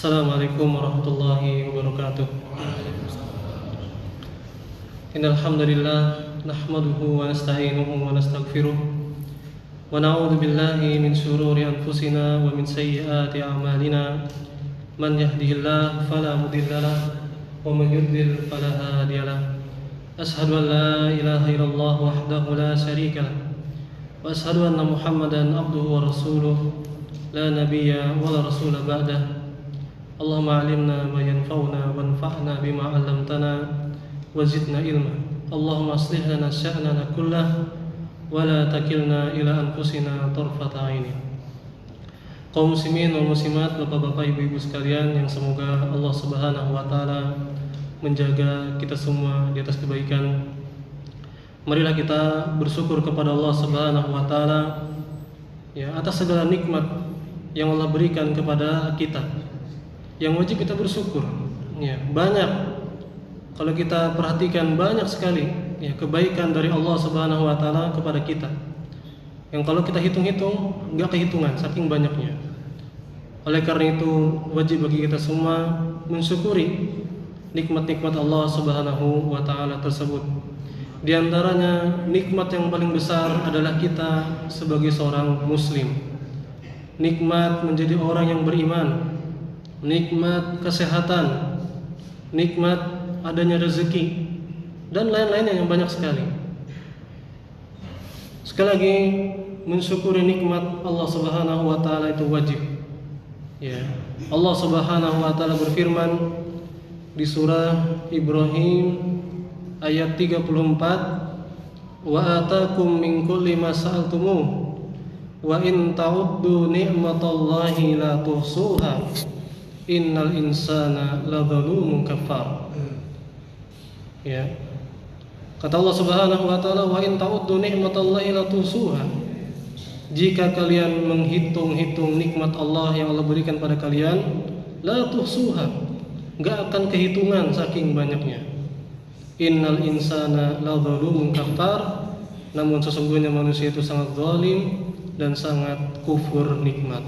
Assalamualaikum warahmatullahi wabarakatuh. Innal hamdalillah nahmaduhu wa nasta'inuhu wa nastaghfiruh wa na'udzu billahi min shururi anfusina wa min sayyiati a'malina. Man yahdihillahu fala mudilla lahu wa man yudlil fala hadiya lahu. Ashhadu an la ilaha illallah wahdahu la syarika lahu wa ashhadu anna Muhammadan abduhu wa rasuluh la nabiyya wa la rasula ba'dahu. Allahumma alimna ma yanfa'una wanfa'na bima 'allamtana wa zidna ilma. Allahumma aslih lana sya'nana kullah wa la takilna ila anfusina tarfata 'aini. Kaum muslimin wal muslimat, bapak-bapak, ibu-ibu sekalian yang semoga Allah Subhanahu wa taala menjaga kita semua di atas kebaikan. Marilah kita bersyukur kepada Allah Subhanahu wa taala atas segala nikmat yang Allah berikan kepada kita. Yang wajib kita bersyukur. Banyak, kalau kita perhatikan banyak sekali kebaikan dari Allah Subhanahu wa taala kepada kita. Yang kalau kita hitung-hitung enggak kehitungan saking banyaknya. Oleh karena itu wajib bagi kita semua mensyukuri nikmat-nikmat Allah Subhanahu wa taala tersebut. Di antaranya nikmat yang paling besar adalah kita sebagai seorang muslim. Nikmat menjadi orang yang beriman, nikmat kesehatan, nikmat adanya rezeki, dan lain-lainnya yang banyak sekali. Sekali lagi, mensyukuri nikmat Allah Subhanahu wa taala itu wajib. Allah Subhanahu wa taala berfirman di surah Ibrahim ayat 34, "Wa atakum min kulli ma sa'altumuh wa in ta'uddu ni'matallahi la tuhsuha. Innal insana ladzalumun kafar." Kata Allah Subhanahu wa taala, "Wa in ta'uddu ni'matallahi la tuhsuha." Jika kalian menghitung-hitung nikmat Allah yang Allah berikan pada kalian, la tuhsuha, enggak akan kehitungan saking banyaknya. Innal insana ladzalumun kafar, namun sesungguhnya manusia itu sangat zalim dan sangat kufur nikmat.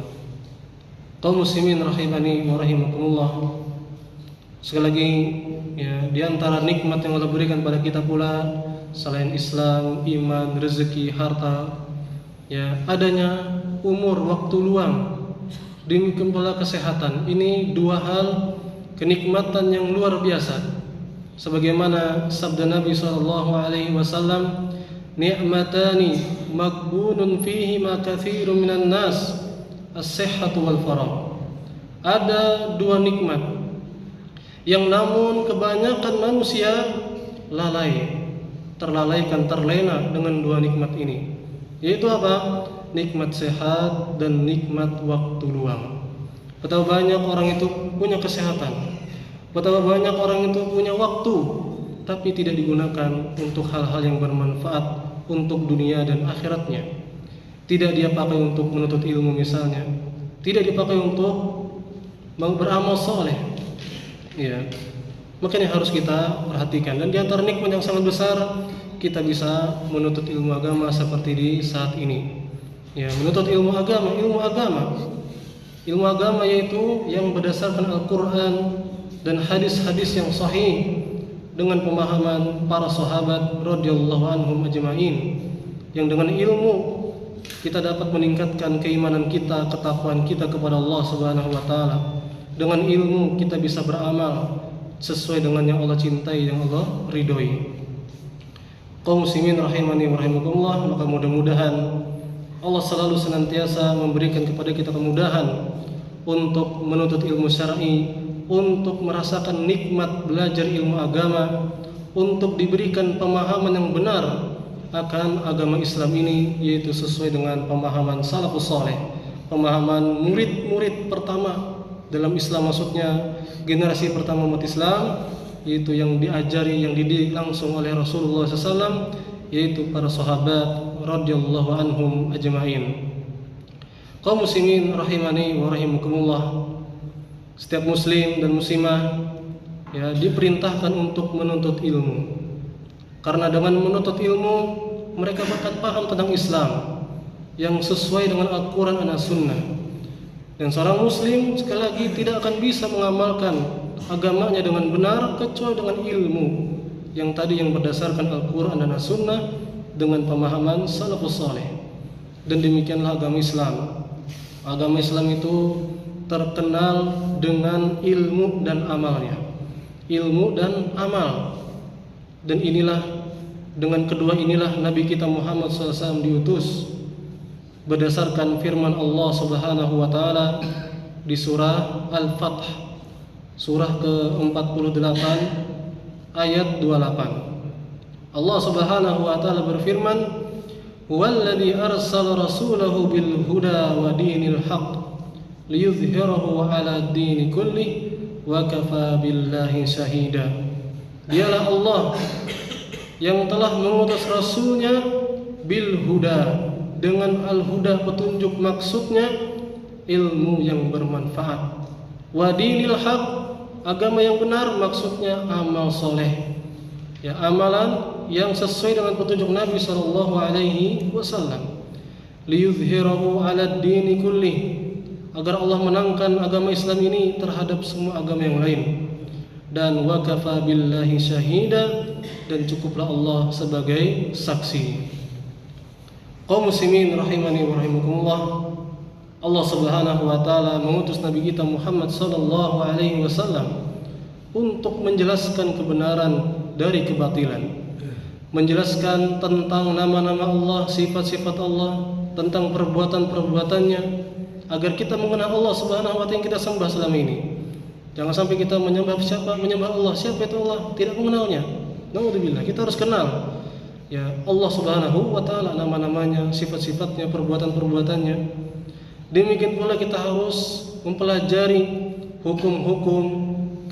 Kaum muslimin rahimani wa rahimakumullah. Sekali lagi, di antara nikmat yang Allah berikan pada kita pula selain Islam, iman, rezeki, harta, adanya umur, waktu luang, demikian pula kesehatan. Ini dua hal kenikmatan yang luar biasa. Sebagaimana sabda Nabi sallallahu alaihi wasallam, "Ni'matani maghbunun fihi ma katsirun minan nas, as-sihhatu wal faragh." Ada dua nikmat yang namun kebanyakan manusia terlalaikan, terlena dengan dua nikmat ini. Yaitu apa? Nikmat sehat dan nikmat waktu luang. Betapa banyak orang itu punya kesehatan, betapa banyak orang itu punya waktu, tapi tidak digunakan untuk hal-hal yang bermanfaat untuk dunia dan akhiratnya. Tidak dia pakai untuk menuntut ilmu misalnya, tidak dipakai untuk beramal soleh. Makanya harus kita perhatikan. Dan di antara nikmat yang sangat besar, kita bisa menuntut ilmu agama seperti di saat ini. Menuntut ilmu agama yaitu yang berdasarkan Al-Quran dan hadis-hadis yang sahih dengan pemahaman para sahabat radhiyallahu anhum ajma'in, yang dengan ilmu kita dapat meningkatkan keimanan kita, ketakwaan kita kepada Allah Subhanahu wa taala. Dengan ilmu kita bisa beramal sesuai dengan yang Allah cintai, yang Allah ridhoi. Kaum muslimin rahimani wa rahimakumullah, maka mudah-mudahan Allah selalu senantiasa memberikan kepada kita kemudahan untuk menuntut ilmu syar'i, untuk merasakan nikmat belajar ilmu agama, untuk diberikan pemahaman yang benar akan agama Islam ini, yaitu sesuai dengan pemahaman salafus saleh, pemahaman murid-murid pertama dalam Islam, maksudnya generasi pertama umat Islam, yaitu yang diajari, yang dididik langsung oleh Rasulullah SAW, yaitu para sahabat radhiyallahu anhum ajma'in. Kaum muslimin rahimani wa rahimakumullah, setiap muslim dan muslimah diperintahkan untuk menuntut ilmu. Karena dengan menuntut ilmu mereka akan paham tentang Islam yang sesuai dengan Al-Quran dan As-Sunnah. Dan seorang muslim sekali lagi tidak akan bisa mengamalkan agamanya dengan benar kecuali dengan ilmu yang berdasarkan Al-Quran dan As-Sunnah dengan pemahaman salafus saleh. Dan demikianlah agama Islam. Agama Islam itu terkenal dengan ilmu dan amalnya. Ilmu dan amal. Dan dengan kedua inilah Nabi kita Muhammad SAW diutus berdasarkan firman Allah Subhanahu wa taala di surah Al-Fath, surah ke-48 ayat 28. Allah Subhanahu wa taala berfirman, "Huwallazi arsala rasulahu bil huda wa dinil haqq liyudhhirahu 'ala ad-dini kullih wa kafa billahi syahida." Dialah Allah yang telah mengutus rasulnya bil huda, dengan al-huda petunjuk, maksudnya ilmu yang bermanfaat. Wa dinil haq, agama yang benar, maksudnya amal soleh, ya, amalan yang sesuai dengan petunjuk Nabi sallallahu alaihi wasallam. Liyudhhirahu 'ala ad-dini kullih, agar Allah menangkan agama Islam ini terhadap semua agama yang lain. Dan wa kafa billahi syahida, dan cukuplah Allah sebagai saksi. Kaum muslimin rahimani wa rahimakumullah, Allah Subhanahu wa taala mengutus Nabi kita Muhammad sallallahu alaihi wasallam untuk menjelaskan kebenaran dari kebatilan, menjelaskan tentang nama-nama Allah, sifat-sifat Allah, tentang perbuatan-perbuatannya, agar kita mengenal Allah Subhanahu wa taala yang kita sembah selama ini. Jangan sampai kita menyembah siapa? Menyembah Allah. Siapa itu Allah? Tidak mengenalnya. Naudzubillah, kita harus kenal ya Allah Subhanahu wa taala, nama-namanya, sifat-sifatnya, perbuatan-perbuatannya. Demikian pula kita harus mempelajari hukum-hukum,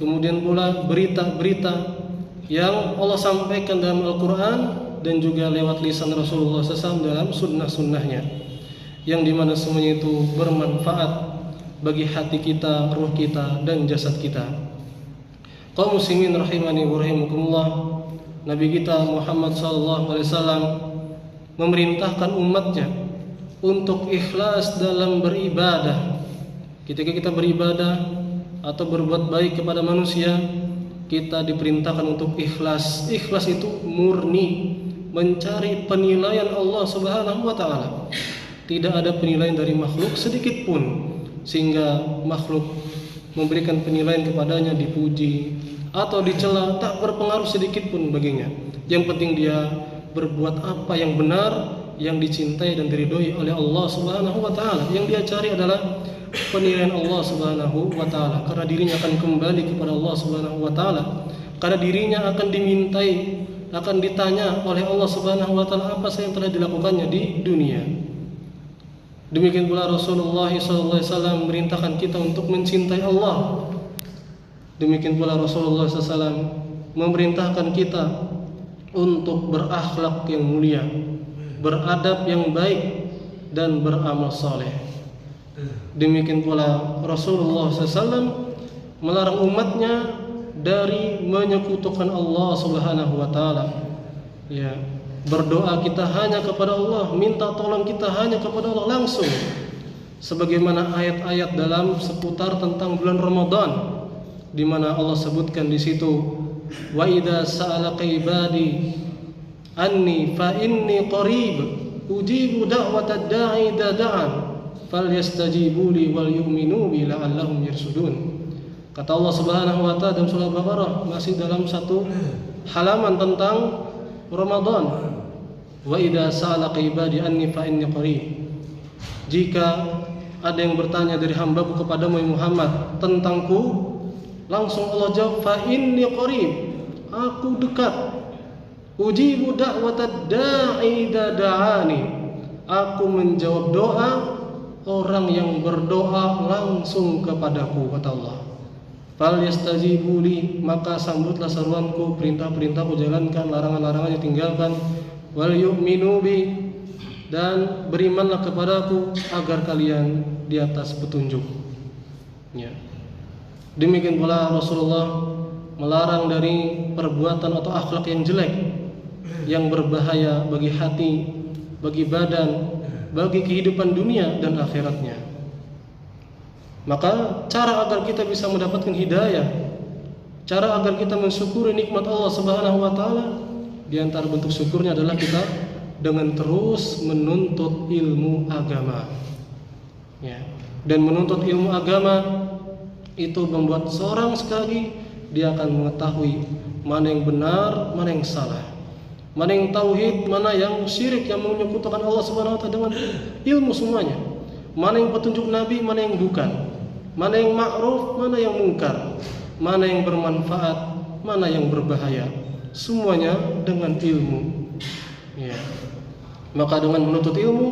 kemudian pula berita-berita yang Allah sampaikan dalam Al-Quran dan juga lewat lisan Rasulullah SAW dalam sunnah-sunnahnya, yang dimana semuanya itu bermanfaat bagi hati kita, ruh kita, dan jasad kita. Kaum muslimin rahimani wa rahimakumullah, Nabi kita Muhammad SAW memerintahkan umatnya untuk ikhlas dalam beribadah. Ketika kita beribadah atau berbuat baik kepada manusia, kita diperintahkan untuk ikhlas. Ikhlas itu murni, mencari penilaian Allah Subhanahu wa taala. Tidak ada penilaian dari makhluk sedikit pun, sehingga makhluk memberikan penilaian kepadanya, dipuji atau dicela, tak berpengaruh sedikit pun baginya. Yang penting dia berbuat apa yang benar, yang dicintai dan diridhoi oleh Allah Subhanahu wa taala. Yang dia cari adalah penilaian Allah Subhanahu wa taala, karena dirinya akan kembali kepada Allah Subhanahu wa taala, karena dirinya akan dimintai, akan ditanya oleh Allah Subhanahu wa taala apa saja yang telah dilakukannya di dunia. Demikian pula Rasulullah SAW memerintahkan kita untuk mencintai Allah. Demikian pula Rasulullah SAW memerintahkan kita untuk berakhlak yang mulia, beradab yang baik, dan beramal saleh. Demikian pula Rasulullah SAW melarang umatnya dari menyekutukan Allah Subhanahu wa taala. Ya, berdoa kita hanya kepada Allah, minta tolong kita hanya kepada Allah langsung. Sebagaimana ayat-ayat dalam seputar tentang bulan Ramadan, di mana Allah sebutkan di situ, wa idza sa'alaka ibadi anni fa inni qarib ujibu da'watad da'i idza da'an falyastajibu li wal yu'minu bi la'allahum yarsudun. Kata Allah Subhanahu wa taala dalam surah Al-Baqarah, masih dalam satu halaman tentang Ramadan, wa idza sa'alaka ibadi anni fa inni qarib. Jika ada yang bertanya dari hamba-Ku kepadamu Muhammad tentangku, langsung Allah jawab, fa inni qarib, aku dekat. Ujibu da'watad da'i idza da'ani, aku menjawab doa orang yang berdoa langsung kepadaku, kata Allah. Fal yastajibu li, maka sambutlah seruanku, perintah-perintahku jalankan, larangan-larangannya tinggalkan. Wal yu'minu bi, dan berimanlah kepadaku agar kalian di atas petunjuk. Ya. Demikian pula Rasulullah melarang dari perbuatan atau akhlak yang jelek, yang berbahaya bagi hati, bagi badan, bagi kehidupan dunia dan akhiratnya. Maka cara agar kita bisa mendapatkan hidayah, cara agar kita mensyukuri nikmat Allah Subhanahu wa taala, di antara bentuk syukurnya adalah kita dengan terus menuntut ilmu agama. Ya. Dan menuntut ilmu agama itu membuat seorang sekali dia akan mengetahui mana yang benar, mana yang salah, mana yang tauhid, mana yang syirik, yang menyekutukan Allah Subhanahu wa taala dengan ilmu semuanya. Mana yang petunjuk Nabi, mana yang bukan. Mana yang ma'ruf, mana yang mungkar. Mana yang bermanfaat, mana yang berbahaya. Semuanya dengan ilmu. Ya. Maka dengan menuntut ilmu,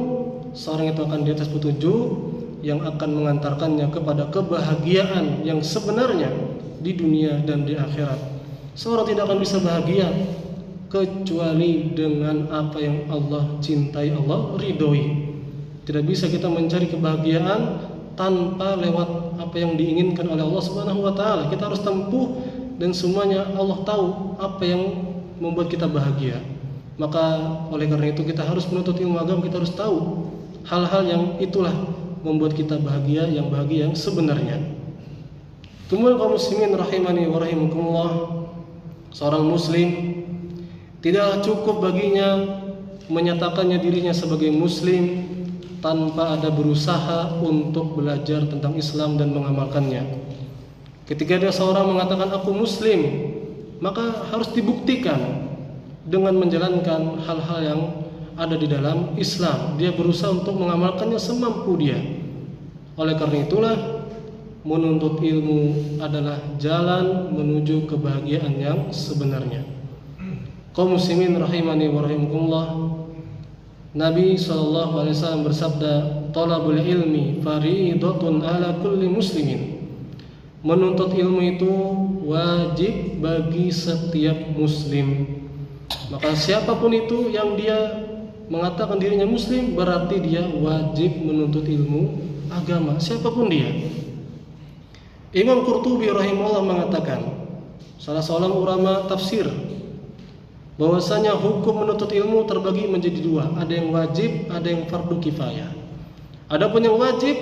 seorang itu akan di atas petunjuk yang akan mengantarkannya kepada kebahagiaan yang sebenarnya di dunia dan di akhirat. Seorang tidak akan bisa bahagia kecuali dengan apa yang Allah cintai, Allah ridhoi. Tidak bisa kita mencari kebahagiaan tanpa lewat apa yang diinginkan oleh Allah Subhanahu wa taala. Kita harus tempuh, dan semuanya Allah tahu apa yang membuat kita bahagia. Maka oleh karena itu kita harus menuntut ilmu agama, kita harus tahu hal-hal yang itulah membuat kita bahagia, yang bahagia yang sebenarnya. Kemudian kaum muslimin rahimani wa rahimakumullah, seorang muslim tidak cukup baginya menyatakannya dirinya sebagai muslim tanpa ada berusaha untuk belajar tentang Islam dan mengamalkannya. Ketika ada seorang mengatakan aku muslim, maka harus dibuktikan dengan menjalankan hal-hal yang ada di dalam Islam. Dia berusaha untuk mengamalkannya semampu dia. Oleh karena itulah menuntut ilmu adalah jalan menuju kebahagiaan yang sebenarnya. Kaum muslimin rahimani wa rahimakumullah, Nabi SAW bersabda, "Talabul ilmi fariidatun ala kulli muslimin." Menuntut ilmu itu wajib bagi setiap muslim. Maka siapapun itu yang dia mengatakan dirinya muslim, berarti dia wajib menuntut ilmu agama, siapapun dia. Imam Qurtubi rahimahullah mengatakan, salah seorang ulama tafsir, bahwasanya hukum menuntut ilmu terbagi menjadi dua, ada yang wajib, ada yang fardu kifayah. Adapun yang wajib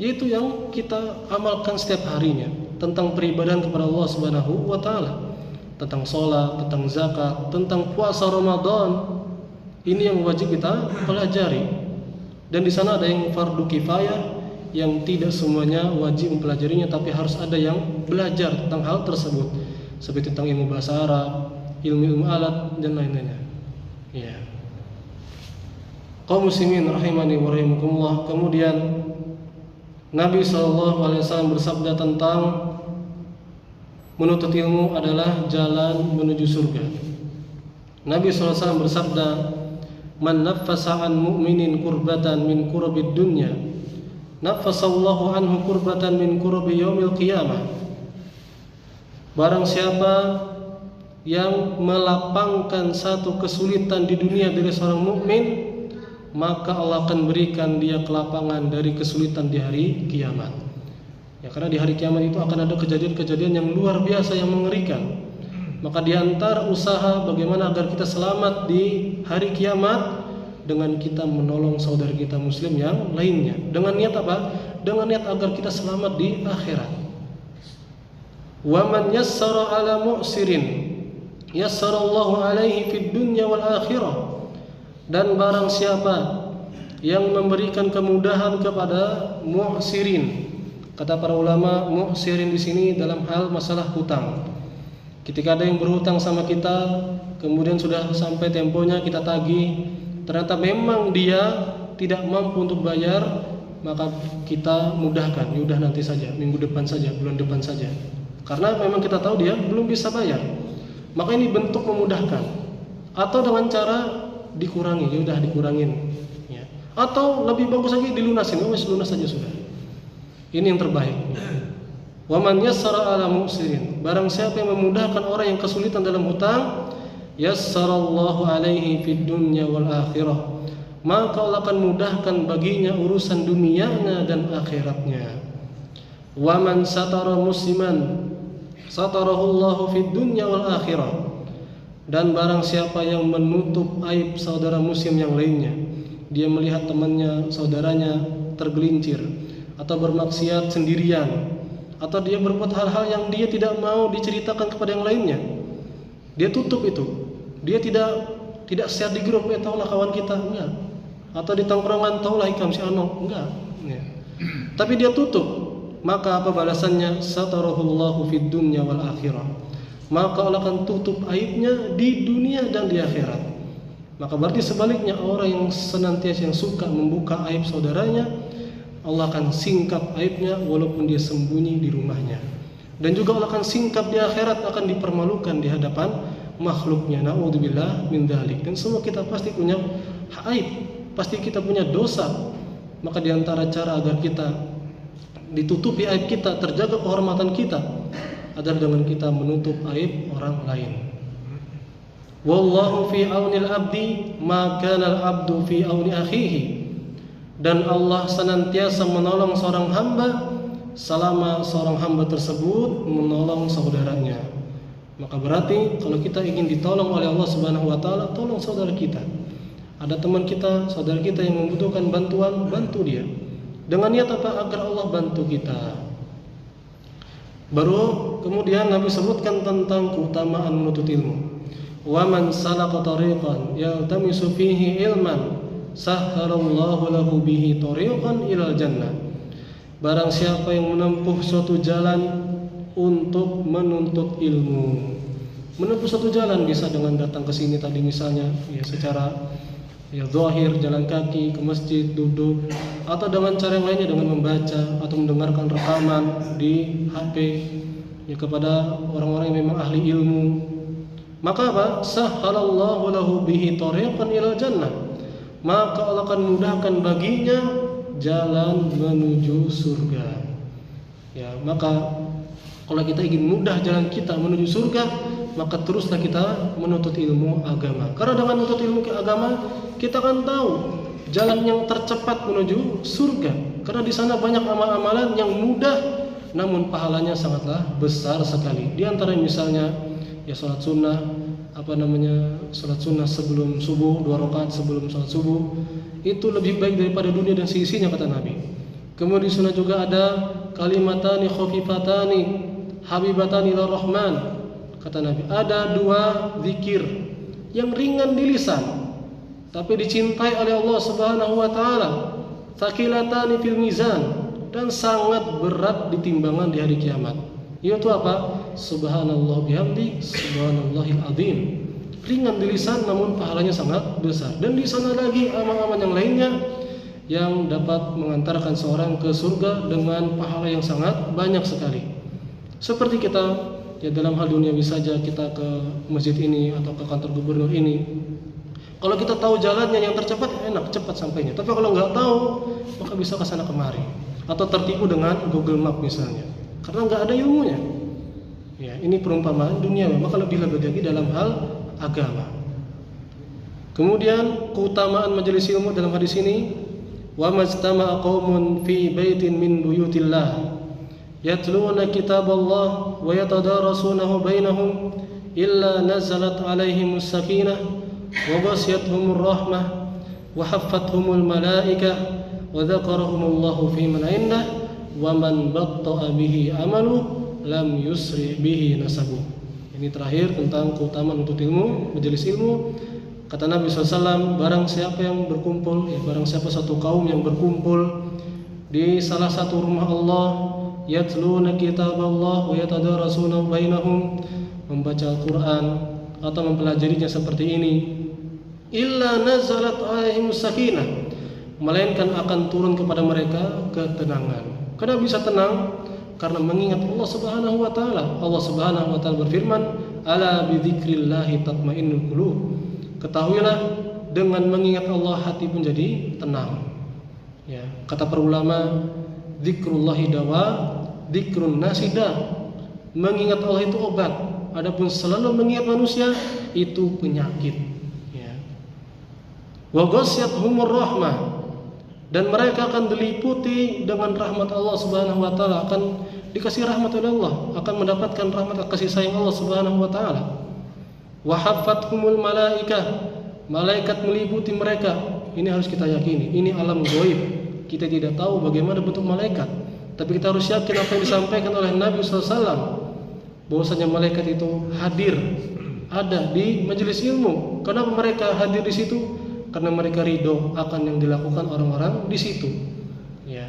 yaitu yang kita amalkan setiap harinya tentang peribadahan kepada Allah Subhanahu wa taala, tentang sholat, tentang zakat, tentang puasa Ramadan. Ini yang wajib kita pelajari. Dan di sana ada yang fardu kifayah yang tidak semuanya wajib mempelajarinya, tapi harus ada yang belajar tentang hal tersebut, seperti tentang ilmu bahasa Arab, ilmu alat dan lain-lainnya. Ya. Kaum muslimin rahimani wa rahimakumullah, kemudian Nabi SAW bersabda tentang menuntut ilmu adalah jalan menuju surga. Nabi SAW bersabda, "Man naffasa an mu'minin kurbatan min kurabid dunya, naffasallahu anhu kurbatan min kurabi yaumil qiyamah." Barang siapa yang melapangkan satu kesulitan di dunia dari seorang mukmin, maka Allah akan berikan dia kelapangan dari kesulitan di hari kiamat. Ya, karena di hari kiamat itu akan ada kejadian-kejadian yang luar biasa, yang mengerikan. Maka di antara usaha bagaimana agar kita selamat di hari kiamat dengan kita menolong saudara kita muslim yang lainnya. Dengan niat apa? Dengan niat agar kita selamat di akhirat. Wa man yassara ala mu'sirin yassarallahu alaihi fid dunya wal akhirah. Dan barang siapa yang memberikan kemudahan kepada mu'sirin, kata para ulama, mu'sirin di sini dalam hal masalah hutang. Ketika ada yang berhutang sama kita, kemudian sudah sampai temponya kita tagih, ternyata memang dia tidak mampu untuk bayar, maka kita mudahkan, yaudah nanti saja, minggu depan saja, bulan depan saja. Karena memang kita tahu dia belum bisa bayar. Maka ini bentuk memudahkan. Atau dengan cara dikurangi, yaudah dikurangin, ya. Atau lebih bagus lagi dilunasin, wes lunas saja sudah. Ini yang terbaik. Wa man yassara ala mu'sirin, barang siapa yang memudahkan orang yang kesulitan dalam hutang, yassarallahu alaihi fid dunya wal akhirah, maka Allah akan mudahkan baginya urusan dunianya dan akhiratnya. Wa man satara musliman satarahullahu fid dunya wal akhirah, dan barang siapa yang menutup aib saudara muslim yang lainnya, dia melihat temannya, saudaranya tergelincir atau bermaksiat sendirian, atau dia berbuat hal-hal yang dia tidak mau diceritakan kepada yang lainnya. Dia tutup itu. Dia tidak share di grup, taulah kawan kita, enggak. Atau di tongkrongan, taulah ikam si Ano, enggak. Ya. Tapi dia tutup. Maka apa balasannya? Satarahullahu fid dunya wal akhirah. Maka Allah akan tutup aibnya di dunia dan di akhirat. Maka berarti sebaliknya, orang yang senantiasa yang suka membuka aib saudaranya, Allah akan singkap aibnya walaupun dia sembunyi di rumahnya. Dan juga Allah akan singkap di akhirat, akan dipermalukan di hadapan makhluknya. Na'udzubillah min dzalik. Dan semua kita pasti punya aib, pasti kita punya dosa. Maka di antara cara agar kita ditutupi aib kita, terjaga kehormatan kita, adalah dengan kita menutup aib orang lain. Wallahu fi aunil abdi ma kana al-abdu fi auni akhihi. Dan Allah senantiasa menolong seorang hamba selama seorang hamba tersebut menolong saudaranya. Maka berarti kalau kita ingin ditolong oleh Allah Subhanahu wa taala, tolong saudara kita. Ada teman kita, saudara kita yang membutuhkan bantuan, bantu dia. Dengan niat apa? Agar Allah bantu kita. Baru kemudian Nabi sebutkan tentang keutamaan menuntut ilmu. Wa man salaka tariqan yaltamisu fihi ilman sahhalallahu lahu bihi tariqan ilal jannah. Barang siapa yang menempuh suatu jalan untuk menuntut ilmu. Menempuh suatu jalan bisa dengan datang ke sini tadi misalnya, ya secara zahir, jalan kaki ke masjid, duduk, atau dengan cara yang lainnya dengan membaca atau mendengarkan rekaman di HP, ya kepada orang-orang yang memang ahli ilmu. Maka apa? Sahhalallahu lahu bihi tariqan ilal jannah. Maka Allah akan mudahkan baginya jalan menuju surga. Ya, maka kalau kita ingin mudah jalan kita menuju surga, maka teruslah kita menuntut ilmu agama. Karena dengan menuntut ilmu agama, kita akan tahu jalan yang tercepat menuju surga. Karena di sana banyak amal-amalan yang mudah, namun pahalanya sangatlah besar sekali. Di antara misalnya ya salat sunnah, salat sunnah sebelum subuh, 2 rakaat sebelum salat subuh, itu lebih baik daripada dunia dan seisinya kata Nabi. Kemudian di sunnah juga ada kalimatani khafifatani habibatani ila rahman, kata Nabi. Ada 2 zikir yang ringan di lisan tapi dicintai oleh Allah Subhanahu wa taala, thaqilatani fil mizan, dan sangat berat di timbangan di hari kiamat. Yaitu apa? Subhanallah bihamdi, subhanallahil azim. Ringan di lisan namun pahalanya sangat besar. Dan di sana lagi amal-amal yang lainnya yang dapat mengantarkan seorang ke surga dengan pahala yang sangat banyak sekali. Seperti kita ya dalam hal duniawi saja, kita ke masjid ini atau ke kantor gubernur ini, kalau kita tahu jalannya yang tercepat, enak, cepat sampainya. Tapi kalau nggak tahu, maka bisa ke sana kemari atau tertipu dengan Google Map misalnya, karena nggak ada ilmunya. Ya, ini perumpamaan dunia, maka lebih-lebih lagi dalam hal agama. Kemudian keutamaan majelis ilmu dalam hadis ini, wa majtama'a qaumun fi baitin min buyutillah yatluna kitaballah wa yatadarasunahu bainahum illa nazalat alaihimus sakinah wa ghasyiyatuhumur rahmah wa haffathumul malaikah wa dzakarahumullahu fi man 'indah wa man batta'a bihi amalu lam yusri bihi nasabu. Ini terakhir tentang keutamaan untuk ilmu, majelis ilmu. Kata Nabi SAW, barang siapa yang berkumpul, ya barang siapa satu kaum yang berkumpul di salah satu rumah Allah, yatluna kitaballah wa yatadarasuna bainahum, membaca Al-Quran atau mempelajarinya seperti ini, illa nazalat alaihimus sakinah, melainkan akan turun kepada mereka ketenangan. Kenapa bisa tenang? Karena mengingat Allah Subhanahu wa taala. Allah Subhanahu wa taala berfirman, "Ala bidzikrillahi tatmainnul qulub." Ketahuilah dengan mengingat Allah hati pun jadi tenang. Ya, kata para ulama, dzikrullahi dawa, dzikrun nasida. Mengingat Allah itu obat. Adapun selalu mengingat manusia itu penyakit. Ya. Wa ghasyiyatuhumur rahmah. Dan mereka akan diliputi dengan rahmat Allah Subhanahu wa taala, akan dikasih rahmat oleh Allah, akan mendapatkan rahmat kasih sayang Allah Subhanahu wa taala. Wa haffathumul malaikah, malaikat meliputi mereka. Ini harus kita yakini, ini alam gaib Kita tidak tahu bagaimana bentuk malaikat, tapi kita harus yakin apa yang disampaikan oleh Nabi SAW, bahwasanya malaikat itu hadir, ada di majelis ilmu. Kenapa mereka hadir di situ? Karena mereka ridho akan yang dilakukan orang-orang di situ. Ya.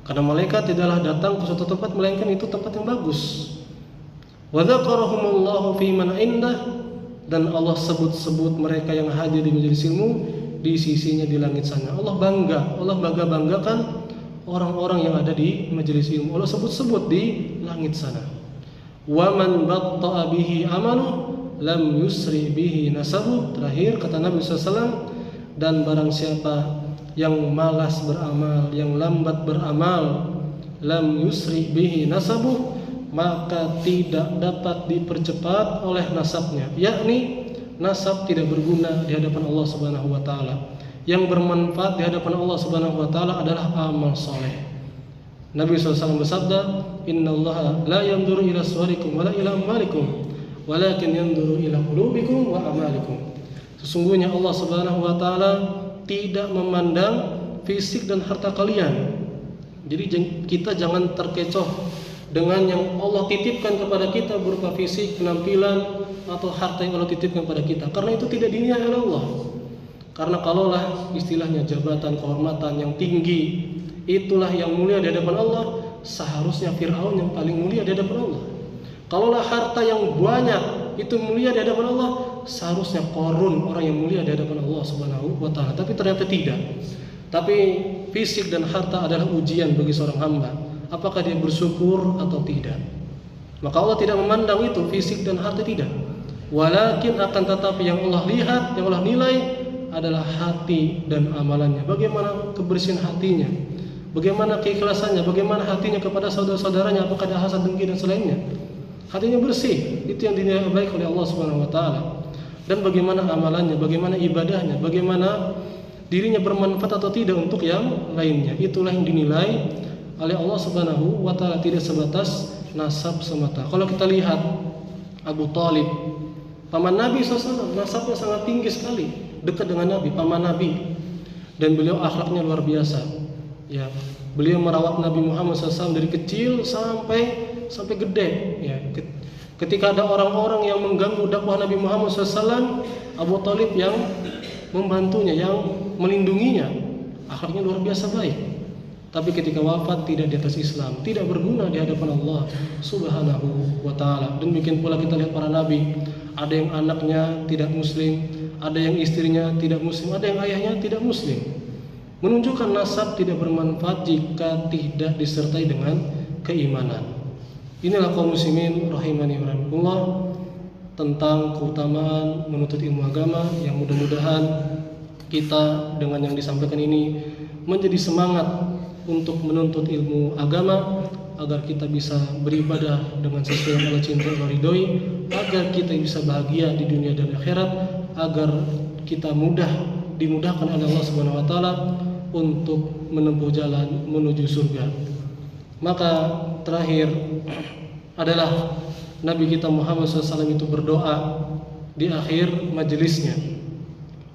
Karena malaikat tidaklah datang ke suatu tempat melainkan itu tempat yang bagus. Wa dzakarahumullahu fi man indah, dan Allah sebut-sebut mereka yang hadir di majelis ilmu di sisinya di langit sana. Allah banggakan orang-orang yang ada di majelis ilmu. Allah sebut-sebut di langit sana. Wa man batta'a bihi amalu lam yusri bihi nasabu. Terakhir kata Nabi SAW, dan barang siapa yang malas beramal, yang lambat beramal, lam yusri bihi nasabu, maka tidak dapat dipercepat oleh nasabnya, yakni nasab tidak berguna di hadapan Allah Subhanahu wa taala. Yang bermanfaat di hadapan Allah Subhanahu wa taala adalah amal soleh. Nabi SAW bersabda, "Innallaha la yanzuru ila suwarikum wala ila amwalikum, walakin yanzuru ila qulubikum wa amalikum." Sesungguhnya Allah Subhanahu wa taala tidak memandang fisik dan harta kalian. Jadi kita jangan terkecoh dengan yang Allah titipkan kepada kita berupa fisik, penampilan, atau harta yang Allah titipkan kepada kita, karena itu tidak dinilai oleh Allah. Karena kalaulah istilahnya jabatan, kehormatan yang tinggi itulah yang mulia di hadapan Allah, seharusnya Fir'aun yang paling mulia di hadapan Allah. Kalaulah harta yang banyak itu mulia di hadapan Allah, seharusnya Qarun orang yang mulia di hadapan Allah Subhanahu wa taala. Tapi ternyata tidak. Tapi fisik dan harta adalah ujian bagi seorang hamba, apakah dia bersyukur atau tidak. Maka Allah tidak memandang itu fisik dan harta, tidak. Walakin akan tetapi yang Allah lihat, yang Allah nilai adalah hati dan amalannya. Bagaimana kebersihan hatinya, bagaimana keikhlasannya, bagaimana hatinya kepada saudara-saudaranya, apakah ada hasad, dengki dan selainnya. Hatinya bersih, itu yang dinilai baik oleh Allah Subhanahu wa taala. Dan bagaimana amalannya, bagaimana ibadahnya, bagaimana dirinya bermanfaat atau tidak untuk yang lainnya. Itulah yang dinilai oleh Allah Subhanahu wa taala, tidak sebatas nasab semata. Kalau kita lihat Abu Thalib, paman Nabi SAW, nasabnya sangat tinggi sekali, dekat dengan Nabi, paman Nabi, dan beliau akhlaknya luar biasa. Ya, beliau merawat Nabi Muhammad SAW dari kecil sampai gede. Ya, ketika ada orang-orang yang mengganggu dakwah Nabi Muhammad SAW, Abu Thalib yang membantunya, yang melindunginya. Akhlaknya luar biasa baik. Tapi ketika wafat tidak di atas Islam, tidak berguna di hadapan Allah Subhanahu wa taala. Demikian pula kita lihat para nabi, ada yang anaknya tidak muslim, ada yang istrinya tidak muslim, ada yang ayahnya tidak muslim. Menunjukkan nasab tidak bermanfaat jika tidak disertai dengan keimanan. Inilah kaum muslimin rahimani wa rahimakumullah, tentang keutamaan menuntut ilmu agama, yang mudah-mudahan kita dengan yang disampaikan ini menjadi semangat untuk menuntut ilmu agama, agar kita bisa beribadah dengan sesuai yang Allah cintai dan ridhoi, agar kita bisa bahagia di dunia dan akhirat, agar kita dimudahkan oleh Allah Subhanahu wa taala untuk menempuh jalan menuju surga. Maka terakhir adalah Nabi kita Muhammad SAW itu berdoa di akhir majelisnya.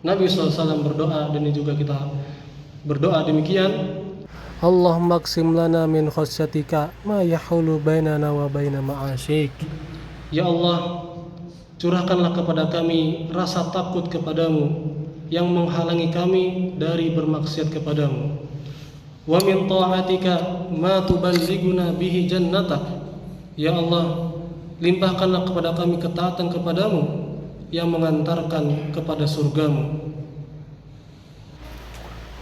Nabi SAW berdoa, dan ini juga kita berdoa demikian. Allahumma qsim lana min khasyatika ma yahulu bainana wa baina ma'asyik. Ya Allah, curahkanlah kepada kami rasa takut kepadamu yang menghalangi kami dari bermaksiat kepadamu. Wa min ta'atika ma tuballighuna bihi jannatak. Ya Allah, limpahkanlah kepada kami ketaatan kepadamu yang mengantarkan kepada surgamu.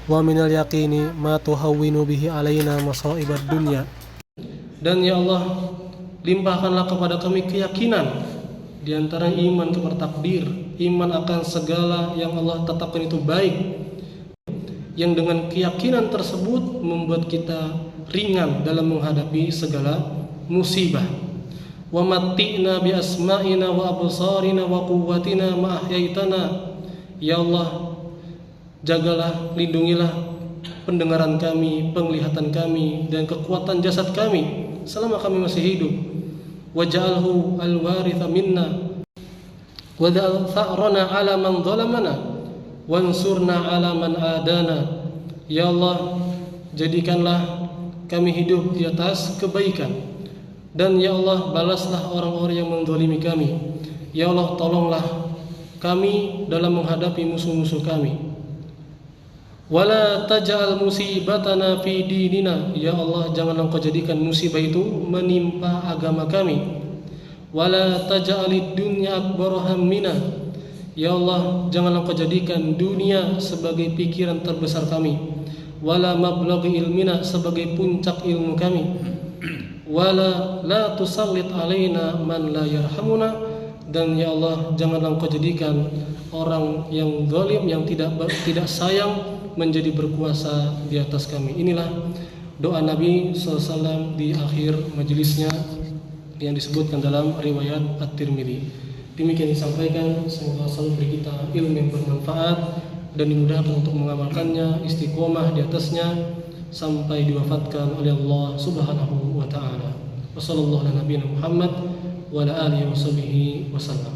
Wa minal yaqini ma tuhawwinu bihi alaina masaibad dunya. Dan ya Allah, limpahkanlah kepada kami keyakinan di antara iman kepada takdir, iman akan segala yang Allah tetapkan itu baik, yang dengan keyakinan tersebut membuat kita ringan dalam menghadapi segala musibah. Wa matti'na bi asma'ina wa absarina wa quwwatina ma ahyaitana. Ya Allah, jagalah, lindungilah pendengaran kami, penglihatan kami, dan kekuatan jasad kami selama kami masih hidup. Waj'alhu al-waritha minna wa dha'rana 'ala man zalamana wansurna 'ala man adana Ya Allah, jadikanlah kami hidup di atas kebaikan, dan ya Allah, balaslah orang-orang yang menzalimi kami. Ya Allah, tolonglah kami dalam menghadapi musuh-musuh kami. Wala taj'al musibatana fi dinina. Ya Allah, janganlah Engkau jadikan musibah itu menimpa agama kami. Wala taj'alid dunya akbar hammina. Ya Allah, janganlah Engkau jadikan dunia sebagai pikiran terbesar kami. Wala mablaghi ilmina, sebagai puncak ilmu kami. Wala la tusallit alaina man la yarhamuna. Dan ya Allah, janganlah Engkau jadikan orang yang zalim, yang tidak sayang, menjadi berkuasa di atas kami. Inilah doa Nabi SAW di akhir majelisnya yang disebutkan dalam riwayat At-Tirmidzi. Demikian disampaikan, semoga selalu beri kita ilmu yang bermanfaat dan dimudahkan untuk mengamalkannya, istiqomah di atasnya sampai diwafatkan oleh Allah Subhanahu wa taala. Wassallallahu ala nabiyina Muhammad wa ala alihi wasallam.